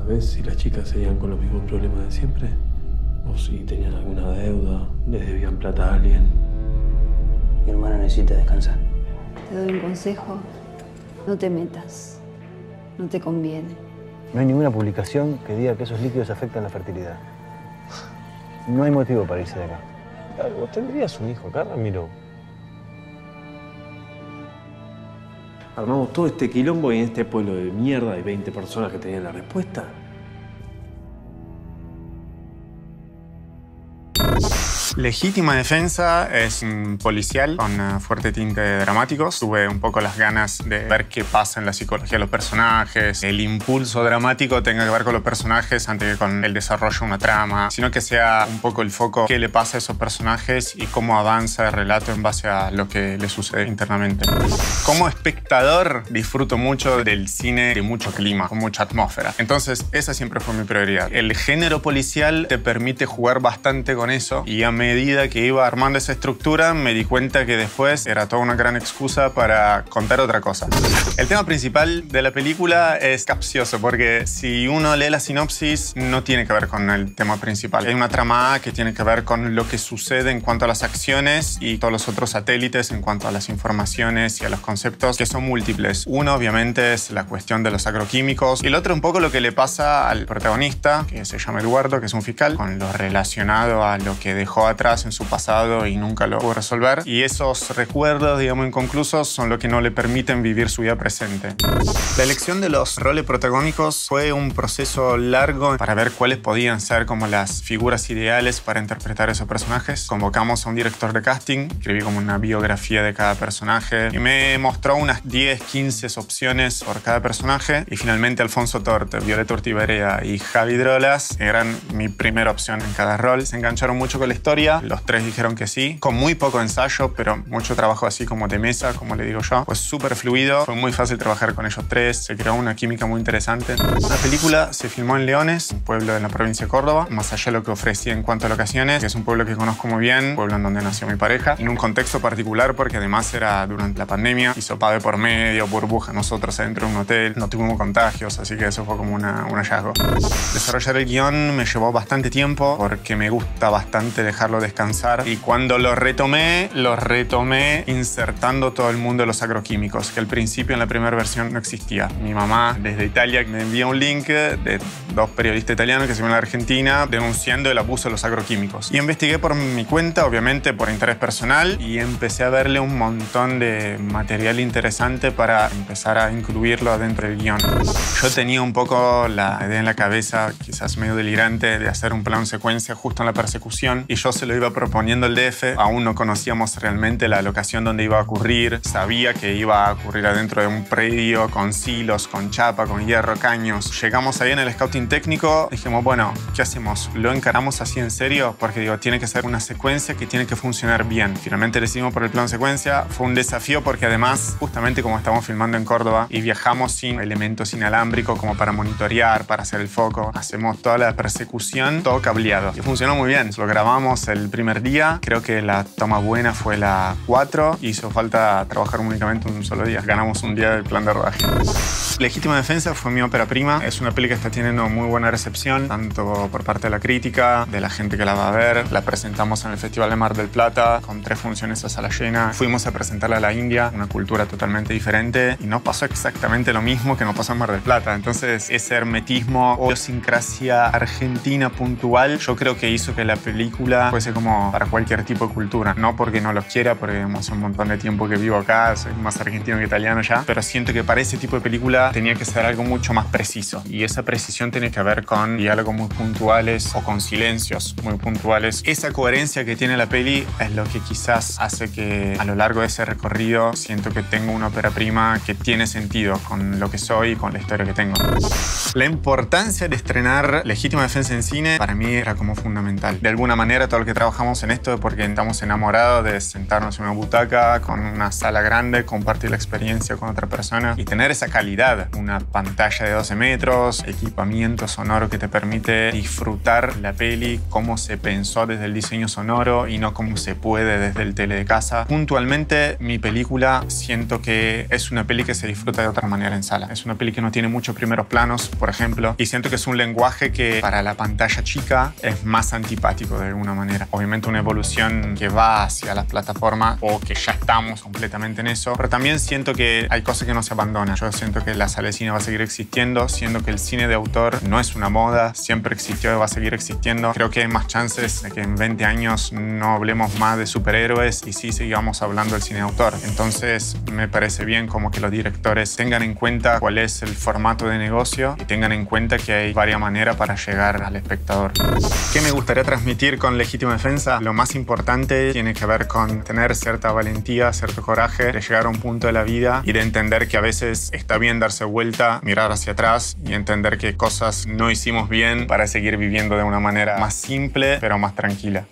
¿Sabés si las chicas seguían con los mismos problemas de siempre? ¿O si tenían alguna deuda, les debían plata a alguien? Mi hermana necesita descansar. Te doy un consejo. No te metas. No te conviene. No hay ninguna publicación que diga que esos líquidos afectan la fertilidad. No hay motivo para irse de acá. Claro, vos tendrías un hijo acá, Ramiro. Armamos todo este quilombo y en este pueblo de mierda hay 20 personas que tenían la respuesta. Legítima Defensa es un policial con fuerte tinte dramáticos. Tuve un poco las ganas de ver qué pasa en la psicología de los personajes. El impulso dramático tenga que ver con los personajes antes que con el desarrollo de una trama, sino que sea un poco el foco qué le pasa a esos personajes y cómo avanza el relato en base a lo que le sucede internamente. Como espectador disfruto mucho del cine de mucho clima, con mucha atmósfera. Entonces esa siempre fue mi prioridad. El género policial te permite jugar bastante con eso y a medida que iba armando esa estructura me di cuenta que después era toda una gran excusa para contar otra cosa. El tema principal de la película es capcioso porque si uno lee la sinopsis no tiene que ver con el tema principal. Hay una trama A que tiene que ver con lo que sucede en cuanto a las acciones y todos los otros satélites en cuanto a las informaciones y a los conceptos que son múltiples. Uno obviamente es la cuestión de los agroquímicos y el otro un poco lo que le pasa al protagonista, que se llama Eduardo, que es un fiscal, con lo relacionado a lo que dejó atrás en su pasado y nunca lo pudo resolver. Y esos recuerdos, digamos, inconclusos son lo que no le permiten vivir su vida presente. La elección de los roles protagónicos fue un proceso largo para ver cuáles podían ser como las figuras ideales para interpretar esos personajes. Convocamos a un director de casting, escribí como una biografía de cada personaje y me mostró unas 10, 15 opciones por cada personaje y finalmente Alfonso Torte, Violeta Urtiberea y Javi Drolas eran mi primera opción en cada rol. Se engancharon mucho con la historia. Los tres dijeron que sí, con muy poco ensayo, pero mucho trabajo así como de mesa, como le digo yo. Fue súper fluido, fue muy fácil trabajar con ellos tres, se creó una química muy interesante. La película se filmó en Leones, un pueblo de la provincia de Córdoba, más allá de lo que ofrecía en cuanto a locaciones, que es un pueblo que conozco muy bien, pueblo en donde nació mi pareja, en un contexto particular porque además era durante la pandemia, hisopado de por medio, burbuja, nosotros adentro de un hotel, no tuvimos contagios, así que eso fue como un hallazgo. Desarrollar el guión me llevó bastante tiempo porque me gusta bastante dejarlo descansar y cuando lo retomé insertando todo el mundo de los agroquímicos, que al principio en la primera versión no existía. Mi mamá desde Italia me envía un link de dos periodistas italianos que se ven en Argentina denunciando el abuso de los agroquímicos. Y investigué por mi cuenta, obviamente por interés personal, y empecé a verle un montón de material interesante para empezar a incluirlo adentro del guión. Yo tenía un poco la idea en la cabeza, quizás medio delirante, de hacer un plano secuencia justo en la persecución y yo se lo iba proponiendo el DF. Aún no conocíamos realmente la locación donde iba a ocurrir. Sabía que iba a ocurrir adentro de un predio con silos, con chapa, con hierro, caños. Llegamos ahí en el scouting técnico. Dijimos, bueno, ¿qué hacemos? ¿Lo encaramos así en serio? Porque digo, tiene que ser una secuencia que tiene que funcionar bien. Finalmente decidimos por el plano secuencia. Fue un desafío porque además, justamente como estamos filmando en Córdoba y viajamos sin elementos inalámbricos como para monitorear, para hacer el foco, hacemos toda la persecución, todo cableado. Y funcionó muy bien. Lo grabamos el primer día. Creo que la toma buena fue la 4. Hizo falta trabajar únicamente un solo día. Ganamos un día del plan de rodaje. Legítima Defensa fue mi ópera prima. Es una peli que está teniendo muy buena recepción, tanto por parte de la crítica, de la gente que la va a ver. La presentamos en el Festival de Mar del Plata, con 3 funciones a sala llena. Fuimos a presentarla a la India, una cultura totalmente diferente, y no pasó exactamente lo mismo que no pasó en Mar del Plata. Entonces, ese hermetismo o idiosincrasia argentina puntual, yo creo que hizo que la película fuese como para cualquier tipo de cultura. No porque no los quiera, porque hace un montón de tiempo que vivo acá, soy más argentino que italiano ya, pero siento que para ese tipo de película tenía que ser algo mucho más preciso. Y esa precisión tiene que ver con diálogos muy puntuales o con silencios muy puntuales. Esa coherencia que tiene la peli es lo que quizás hace que a lo largo de ese recorrido siento que tengo una ópera prima que tiene sentido con lo que soy y con la historia que tengo. La importancia de estrenar Legítima Defensa en cine para mí era como fundamental. De alguna manera todos porque trabajamos en esto, porque estamos enamorados de sentarnos en una butaca con una sala grande, compartir la experiencia con otra persona y tener esa calidad. Una pantalla de 12 metros, equipamiento sonoro que te permite disfrutar la peli, cómo se pensó desde el diseño sonoro y no cómo se puede desde el tele de casa. Puntualmente, mi película siento que es una peli que se disfruta de otra manera en sala. Es una peli que no tiene muchos primeros planos, por ejemplo, y siento que es un lenguaje que para la pantalla chica es más antipático de alguna manera. Obviamente una evolución que va hacia las plataformas o que ya estamos completamente en eso, pero también siento que hay cosas que no se abandonan. Yo siento que la sala de cine va a seguir existiendo, siendo que el cine de autor no es una moda, siempre existió y va a seguir existiendo. Creo que hay más chances de que en 20 años no hablemos más de superhéroes y sí sigamos hablando del cine de autor. Entonces me parece bien como que los directores tengan en cuenta cuál es el formato de negocio y tengan en cuenta que hay varias maneras para llegar al espectador. ¿Qué me gustaría transmitir con Legítima Defensa? Lo más importante tiene que ver con tener cierta valentía, cierto coraje de llegar a un punto de la vida y de entender que a veces está bien darse vuelta, mirar hacia atrás y entender que cosas no hicimos bien para seguir viviendo de una manera más simple pero más tranquila.